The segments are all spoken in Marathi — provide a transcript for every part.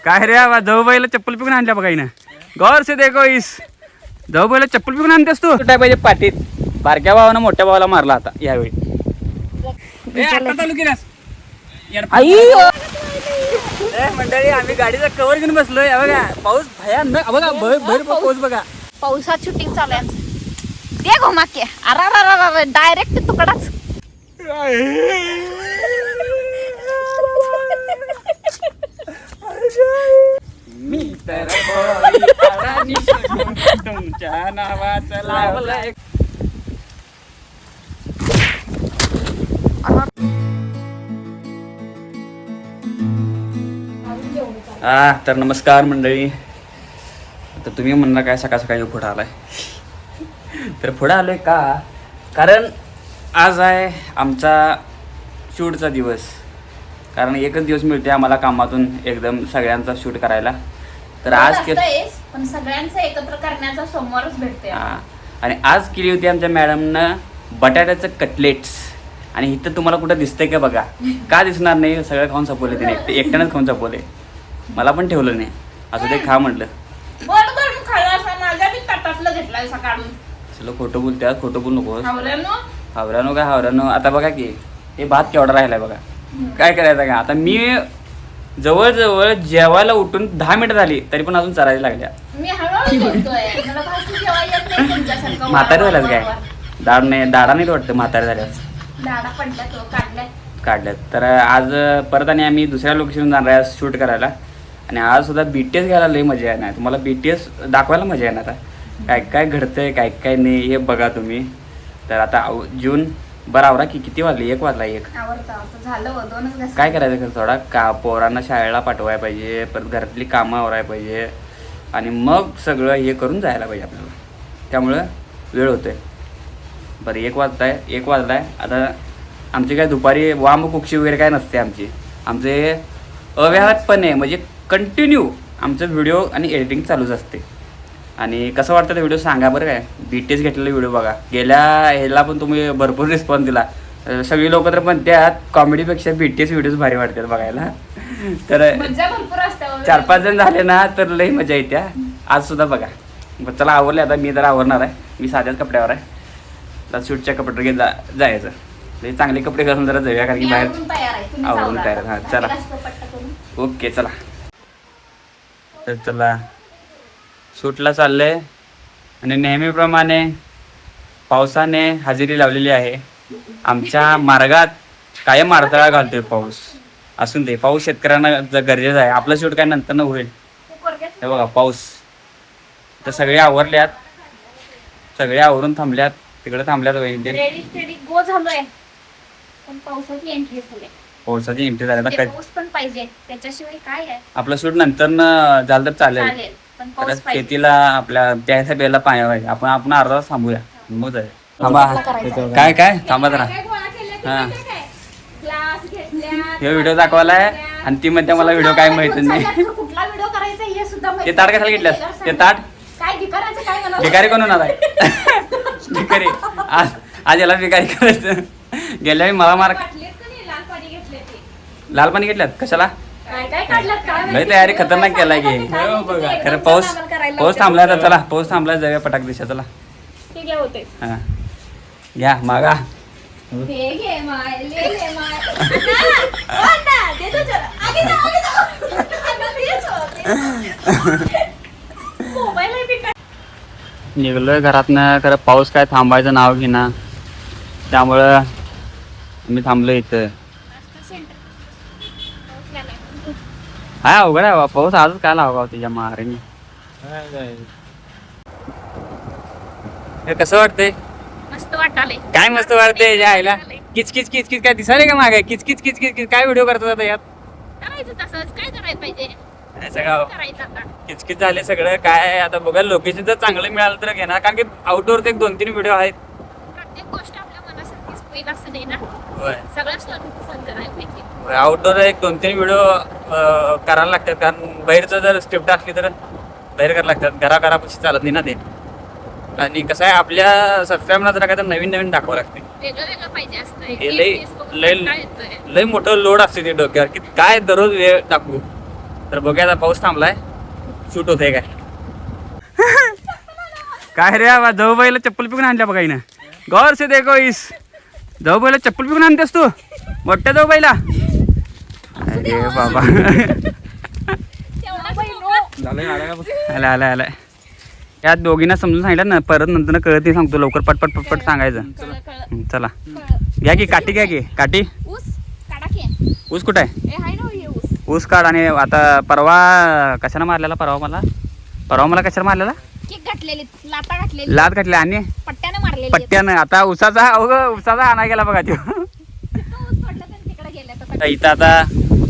काय रे जाऊ बाईला चप्पल पिकून आणल्या बघा ना. गौर से देखो इस जाऊ बाईला चप्पल पिकून आणतेस तू. कुठे पाहिजे पाठीत. बारक्या भावानं मोठ्या भावाला मारला आता यावेळी. चालू केल्यास मंडळी आम्ही गाडीचा कवर घेऊन बसलोय. बघा पाऊस भयानक. बघा भर पाऊस बघा. पावसात शूटिंग चालू आहे आमचं. दे घोमाके अरा डायरेक्ट तुकडाच. मी तर तुमच्या नावाचं लावलंय. तर नमस्कार मंडळी. आता तुम्ही म्हणणार काय सकाळ सकाळी पुढं आलाय. तर पुढं आलोय का कारण आज आहे आमचा शूटचा दिवस. कारण एकच दिवस मिळते आम्हाला कामातून एकदम सगळ्यांचा शूट करायला. तर आज पण सगळ्यांचं एकत्र करण्याचा सोमवारच भेटते. आणि आज केली होती आमच्या मॅडमनं बटाट्याचं कटलेट्स. आणि इथं तुम्हाला कुठं दिसतंय का बघा. का दिसणार नाही. सगळं खाऊन संपवले तिने. एकट्यानंच खाऊन संपवले. मला पण ठेवलं नाही. असं ते खा म्हटलं. चलो खोटं बोलत्या. खोटं बोलू नको. हावऱ्यानो काय हावऱ्यानो. आता बघा की हे भात केवढा राहिलाय बघा. काय करायचं का आता. मी जवळजवळ जेवायला उठून 10 मिनिटं झाली तरी पण अजून चरायला लागल्या. म्हातारी झाल्यास काय. दाडा नाही वाटतं म्हातारी झाल्यास. काढल्यात. तर आज परत आणि आम्ही दुसऱ्या लोकेशन जाणार आहे शूट करायला. आणि आज सुद्धा BTS घ्यायला लई मजा येणार. तुम्हाला BTS दाखवायला मजा येणार. काय काय घडतंय काय काय नाही हे बघा तुम्ही. तर आता जून बरं आवरा की किती वाजले. 1 वाजला. 1 काय करायचं खरं थोडा का पोरांना शाळेला पाठवायला पाहिजे. परत घरातली कामं आवरायला पाहिजे. आणि मग सगळं हे करून जायला पाहिजे आपल्याला. त्यामुळं वेळ होतोय. बरं 1 वाजलाय. आता आमची काय दुपारी वाम कुक्षी वगैरे काय नसते आमची. आमचे अव्याहतपणे म्हणजे कंटिन्यू आमचं व्हिडिओ आणि एडिटिंग चालूच असते. आणि कसं वाटतं ते व्हिडिओ सांगा बरं काय. BTS घेतलेला व्हिडिओ बघा. गेल्या ह्याला पण तुम्ही भरपूर रिस्पॉन्स दिला. सगळी लोक तर पण त्यात कॉमेडीपेक्षा BTS व्हिडिओज भारी वाटतात बघायला. तर 4-5 जण झाले ना तर लई मजा येत्या. आज सुद्धा बघा. चला आवरले. आता मी तर आवरणार आहे. मी साध्याच कपड्यावर आहे. आता शूटच्या कपडे घेत जायचं. चांगले कपडे घालून जरा जाऊया कारण की बाहेर आवरून तयार. हां चला ओके चला. तर चला शूटला चाललंय. आणि नेहमीप्रमाणे पावसाने हजेरी लावलेली आहे. आमच्या मार्गात कायम अडथळा घालतोय पाऊस. असून दे. पाऊस शेतकऱ्यांना गरजेचं आहे. आपलं शूट काय नंतर न होईल. हे बघा पाऊस. तर सगळे आवरल्यात. सगळे आवरून थांबल्यात. तिकडे थांबल्यात. पावसाची एंट्री झाली. आपलं शूट नंतर झालं तर चालेल. शेतीला आपल्या त्या बेला पाणी पाहिजे. आपण अर्धा तास थांबूया. मग जाईल. थांबा काय काय थांबा जरा. हा हे व्हिडिओ दाखवायलाय. आणि ती म्हणते मला व्हिडिओ काय माहित नाही. ते ताट कशाला घेतल्यास. ते ताट भिकारी कोण होणार आहे. भिकारी आज याला भिकारी करायचं. गेल्या मला मार. लाल पाणी घेतल्यात कशाला. तयारी खतरनाक केलाय की. खरं पाऊस थांबलाय. तर चला पाऊस थांबलाय जाऊया पटाक दिशा. चला हा घ्या मागा. निघलोय घरातनं. खरं पाऊस काय थांबायचं नाव घेना. त्यामुळं मी थांबलो इथं. हा अवघड आहे. पाऊस आजच काय लावा त्याच्या मारेने. कसं वाटतंय. मस्त वाटाले. काय मस्त वाटतंय जायला. किचकिच किचकिच काय दिसायला का मागे. किचकिच किचकिच काय व्हिडिओ करतात आता यात. करायचं तसंच काय करायला पाहिजे. सगळं किचकिच झाले सगळं. काय आता बघा लोकेशन जर चांगलं मिळालं तर घेणार. कारण की आउटडोअर 1-2-3 व्हिडिओ आहेत. प्रत्येक गोष्ट आपल्या मनासारखीच होईल असं नाही ना. सगळंच करायला पाहिजे. आउटडोअर 1-2-3 व्हिडिओ करायला लागतात. कारण बाहेरचं जर स्क्रिप्ट असली तर बाहेर करायला लागतात. घरापाशी चालत नाही ना ते. आणि कसं आहे आपल्या सबस्क्राईबरला जरा काय तर नवीन नवीन दाखवावं लागते. लय मोठं लोड असते ते डोक्यावर की काय दररोज वेळ टाकू. तर बघूया आता पाऊस थांबलाय शूट होतंय काय. काय रे बाबा जाऊ बाईला चप्पल पिकून आणल्या बघा हिनं. गौर से देखो इस जाऊ बाईला चप्पल पिकून आणतेस तू मोठ्या जाऊ बाईला. अरे बाबा आला आला आलाय. या दोघींना समजून सांगितलं ना परत नंतर कळत नाही सांगतो लवकर पटपट पटपट सांगायचं. चला घ्या की काठी घ्या की काठी. ऊस कुठं आहे ऊस काढ. आणि आता परवा कशानं मारलेला परवा मला कशानं मारलेला लात घातली आणि पट्ट्यानं. आता उसाचा आणा गेला बघा तो. इथं आता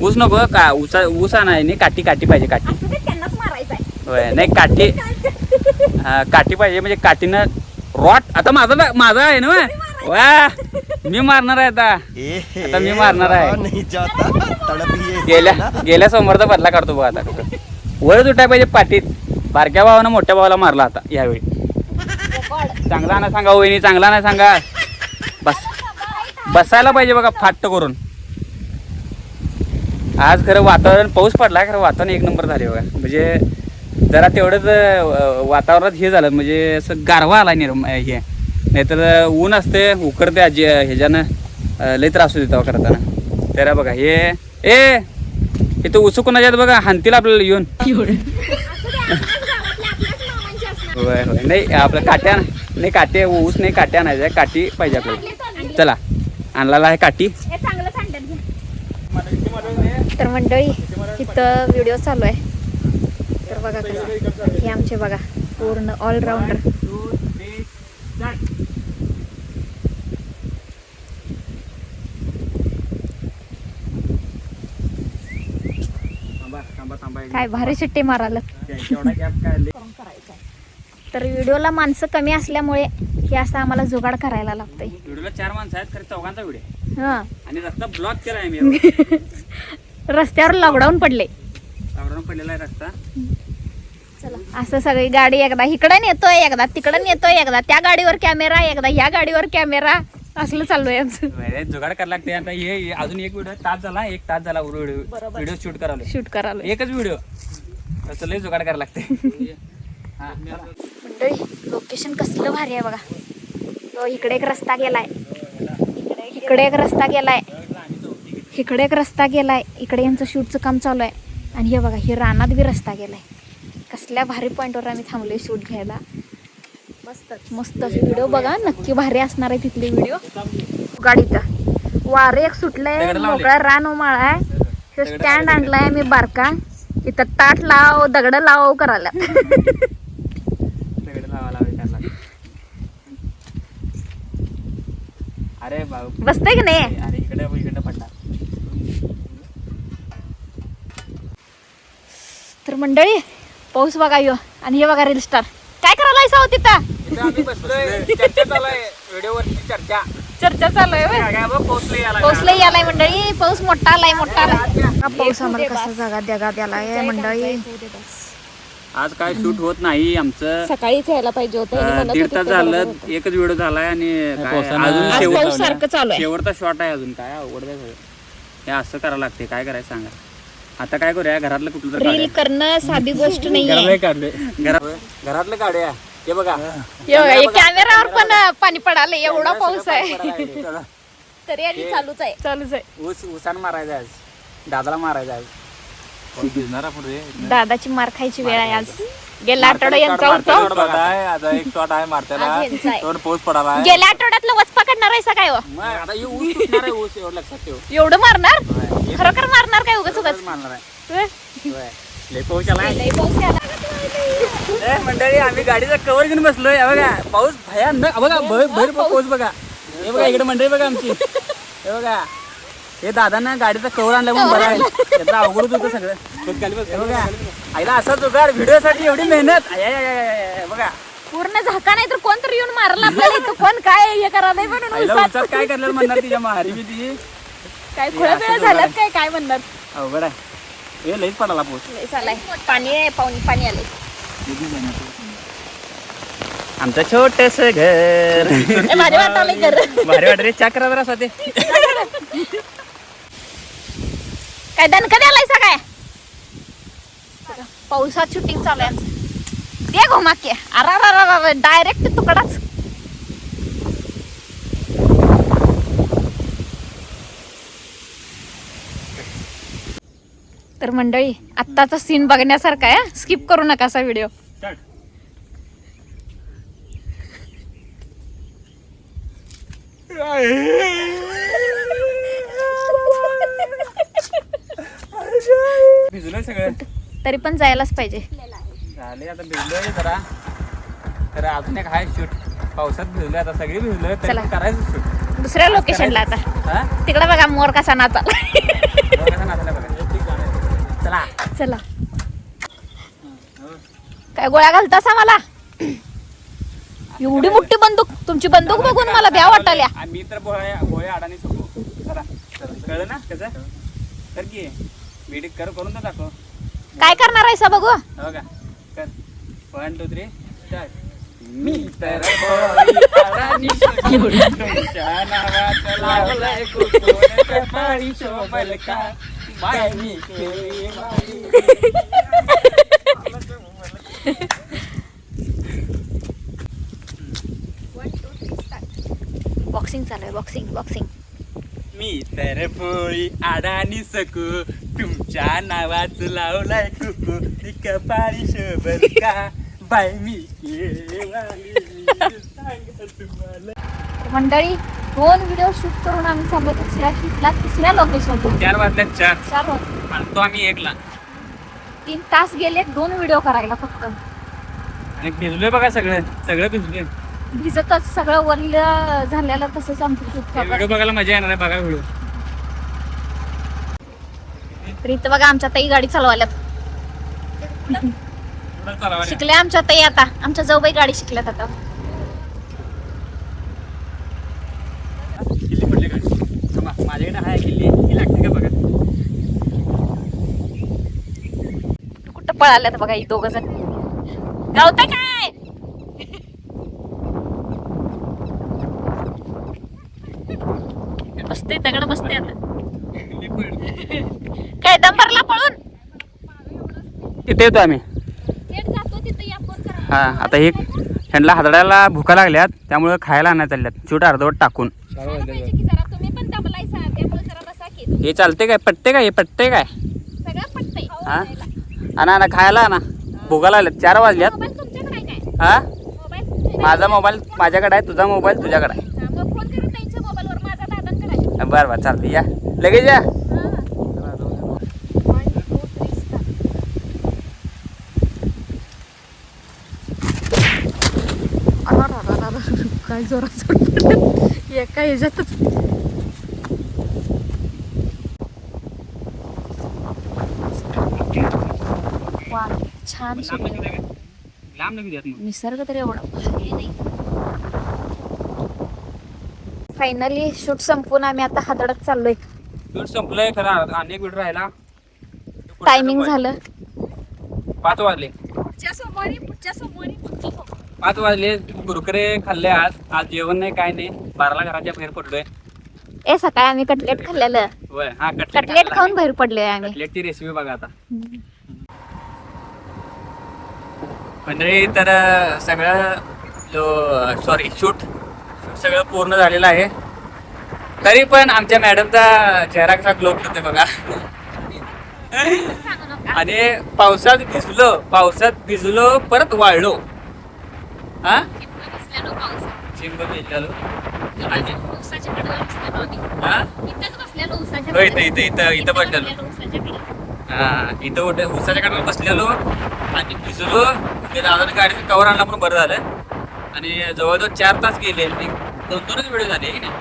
ऊस नको का ऊस आणाय नाही काठी पाहिजे काठी. होय नाही काठी काठी पाहिजे म्हणजे काठीनं रॉट. आता माझा आहे ना वा मी मारणार आहे आता मी मारणार आहे. गेल्या सोमवारचा बदला काढतो बघा आता कसं वर उठाय पाहिजे पाठीत. बारक्या भावानं मोठ्या भावाला मारला आता यावेळी. चांगला ना सांगा वहिनी चांगला ना सांगा. बसायला पाहिजे बघा फाट्ट करून. आज खरं वातावरण पाऊस पडलाय खरं वातावरण एक नंबर झाले बघा. म्हणजे जरा तेवढंच वातावरणात हे झालं म्हणजे असं गारवा आला हे. नाहीतर ऊन असते उकडते आजी ह्याच्यानं लई त्रास होते तेव्हा करताना. तर बघा हे इथं उसू कोणाच्यात बघा हानतील आपल्याला येऊन. होय होय नाही आपलं काट्या नाही काटे ऊस नाही काट्या आणायचं काठी पाहिजे आपल्याला. चला आणला आहे काठी. तर मंडळी इथं व्हिडिओ चालू आहे. तर बघा कसं हे आमचे बघा पूर्ण ऑलराऊंडर. काय भारी शिट्टी मारायला. तर व्हिडिओला माणसं कमी असल्यामुळे हे असं आम्हाला जुगाड करायला लागतंय. व्हिडिओला 4 माणसं आहेत खरं चौघांचा व्हिडिओ. हा आणि रस्ता ब्लॉक केला आहे मी. रस्त्यावर लॉकडाऊन पडले. पडलेला आहे रस्ता. असं सगळी गाडी एकदा इकडं नेतोय एकदा तिकडं नेतोय एकदा त्या गाडीवर कॅमेरा एकदा ह्या गाडीवर कॅमेरा असलं चालू आहे आमचं. जुगाड करायला लागते. आता हे अजून एक व्हिडिओ एक तास झाला व्हिडिओ शूट करायला एकच व्हिडिओ असं लय जुगाड करायला लागते. मंडळी लोकेशन कसलं भारी आहे बघा. तो इकडे एक रस्ता गेलाय इकडे एक रस्ता गेलाय इकडे एक रस्ता गेलाय. इकडे यांचं शूटचं काम चालू आहे. आणि हे बघा हे रानात बी रस्ता गेलाय. कसल्या भारी पॉईंटवर आम्ही थांबलोय शूट घ्यायला. मस्त व्हिडिओ बघा नक्की भारी असणार आहे तिथले व्हिडिओ. गाडीचा वारे एक सुटलंय मोकळा रान उमाळा आहे. स्टँड आणलाय मी बारका. इथं ताट लाव दगड लाव करायला. अरे बसतंय की नाही. अरे इकडे पडला. तर मंडळी पाऊस बघा यो आणि हे बघा रील स्टार काय करायला साव तिथं. चर्चा चालू आहे. पाऊस लई आलाय मंडळी. पाऊस मोठा आलाय पाऊस आम्हाला कसा जागा जगात आलाय मंडळी. आज काय शूट होत नाही आमचं. सकाळीच यायला पाहिजे होतं. 1.5 तास झालं एकच व्हिडिओ झालाय. आणि अजून सारखं चालू आहे. शेवटचा शॉट आहे अजून काय अवघड आहे. हे असं करायला लागते काय करायचं सांगा. आता काय करूया घरातलं कुठलं रील करणं साधी गोष्ट नाहीये. घरातलं काढूया. हे बघा कॅमेरावर पण पाणी पडाले एवढा पाऊस आहे तरी आणि चालूच आहे. उसान मारायचं आज दादाला मारायचं आज. दादाची मार खायची वेळ आहे आज. गेल्या आठवड्यात यांचा होता. एक शॉट आहे मारत्याला पाऊस पडाला. गेल्या आठवड्यातलं वचपा करणार आहे काय एवढं मारणार खरोखर मारणार काय उगाच मारणार आहे. मंडळी आम्ही गाडीचा कव्हर घेऊन बसलोय. बघा पाऊस भयानक बघा भर पाऊस बघा. हे बघा इकडे मंडळी बघा आमची. हे बघा हे दादांना गाडीचा कव्हर आणला म्हणून बरं आहे. त्याचा अवघड होतं सगळं. बघा आईला असा जुगाड व्हिडिओ साठी एवढी मेहनत बघा. पूर्ण झाका नाही तर कोण तर येऊन मारला आपल्याला इथं. कोण काय हे करायला म्हणून काय करणार म्हणणार तिच्या मारी मी ती काय खुळा झाल्यात काय म्हणणार. अवघड आहे. हे लईच पडाला पाऊस. पाणी आले. आमचं छोटस घर भारी वाटलं घर. भारी वाट रे. चक्र जरा ते काय दणका द्यालायसा काय पावसात शूटिंग चालू आहे आमचं. दे घोमाके अरा डायरेक्ट तुकडाच. तर मंडळी आत्ताचा सीन बघण्यासारखा आहे, स्किप करू नका असा व्हिडिओ. भिजलोय सगळं. तरी पण जायलाच पाहिजे. झाले आता भिजलोय जरा. तर अजून एक आहे शूट. पावसात भिजलोय आता, सगळी भिजलोय तरी चला. पण करायचं शूट. दुसऱ्या लोकेशनला आता. हा तिकडे बघा मोर कसा नाचा. बघा कसं नाचायला बघा. चला चला. काय गोळ्या घालतासा मला? एवढी मोठी बंदूक. तुमची बंदूक बघून मला भ्या वाटाल्या. मी तर गोळ्या अडाणी शकतो. चला कळलं ना कसं कर की मीडिक करून तर दाखव. काय करणार आहे सा बघू. हो का कर. 1 2 3 स्टार्ट. मी तर अडाणी शकतो. तुमच्या नावाचं लावलंय कुंकून कपाळी शोभल का बाय मी केली बाई. बॉक्सिंग चालू आहे. बॉक्सिंग. मी तर पोळी अडाणी सकू तुमच्या नावाचं लावलाय कुकू कपाळी शोभल का बाय मी केवाली. तुम्हाला मंडळी 2 व्हिडिओ शूट करून आम्ही चाललो दुसऱ्या शूटला, तिसऱ्या लोकेशन. 4 वाजल्यात 4 4 होते. म्हणतो आम्ही 1 ला. 3 तास गेले 2 व्हिडिओ करायला फक्त. आणि भिजलोय बघा सगळं भिजलोय. भिजतच सगळं वरलं झालेलं तसंच आमचं शूट. व्हिडिओ बघायला मजा येणार आहे. बघा व्हिडिओ. तर इथं बघा आमच्या ताई गाडी चालवायला शिकल्या. आमच्या ताई आता आमच्या जाऊबाई गाडी शिकल्यात आता. किल्ली पडली गाडी. माझ्याकडे आहे किल्ली. ही लागते का बघा. कुठं पळाल्यात बघा ही 2 जण. गावता काय बसते दगड बसते आता. काय दंबरला पळून तिथे येतो आम्ही. जातो तिथे या फोन करा. हा आता हे ह्यांना हादडायला भुका लागल्यात त्यामुळे खायला आणायला चालल्यात शूट अर्धवट टाकून. तुम्ही पण दमलायसा त्यामुळे जरा बसा की. हे चालते काय पटते काय हे पटते काय सगळं पटतंय. हा आणा खायला आणा. भुका लागल्यात 4 वाजल्यात. मोबाईल तुमच्याकडे आहे काय? हा मोबाईल माझा मोबाईल माझ्याकडे आहे. तुझा मोबाईल तुझ्याकडे आहे. मग फोन करून त्यांच्या मोबाईलवर माझा दादांकडे आहे. बरं चालते या लगेच या. काय जोरात एका ह्याच्यातच. छान निसर्ग तर एवढा भारी नाही. फायनली शूट संपून आम्ही आता हादडत चाललोय. शूट संपलंय खरं. अनेक वेळ राहिला. टायमिंग झालं 5 वाजले. पुढच्या सोमवारी 5 वाजले. कुरकुरे खाल्ले. आज जेवण नाही काय नाही. 12ला घराच्या बाहेर पडलोय. ए सकाळी आम्ही कटलेट खाल्लेलं. होय हा कटलेट खाऊन बाहेर पडलोय आम्ही. कटलेटची रेसिपी बघा आता. मंडळी तर सगळं शूट सगळं पूर्ण झालेलं आहे. तरी पण आमच्या मॅडमचा चेहरा कसा ग्लो करतोय बघा. आणि पावसात भिजलो परत वाळलो. हा चिंब भिजलो. इथं बसलेलो. हा इथं उसाच्या काढायला बसलेलो आणि भिजलो. ते दादाने गाडीचं कवर आणला पण बरं झालं. आणि जवळजवळ 4 तास गेले. 2-2 व्हिडिओ झाले की नाही.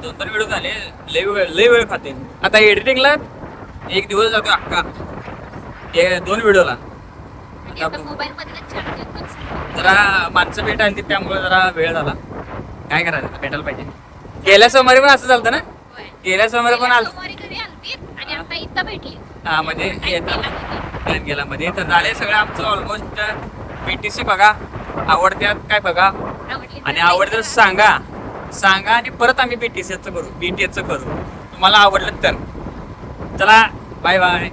2-2 व्हिडिओ झाले. लय वेळ खाते. आता एडिटिंगला 1 दिवस जातो अख्खा 2 व्हिडिओला. जरा माणसं भेटायला त्यामुळे जरा वेळ झाला. काय करायचं भेटायला पाहिजे. गेल्या सोमवारी पण असं चालतं ना. गेल्या सोमवारी पण आलं. हा म्हणजे गेला मध्ये तर झाले सगळं आमचं ऑलमोस्ट. BTC बघा आवडत्यात काय बघा आणि आवडतं सांगा आणि परत आम्ही BTSचं करू. तुम्हाला आवडलं तर चला बाय बाय.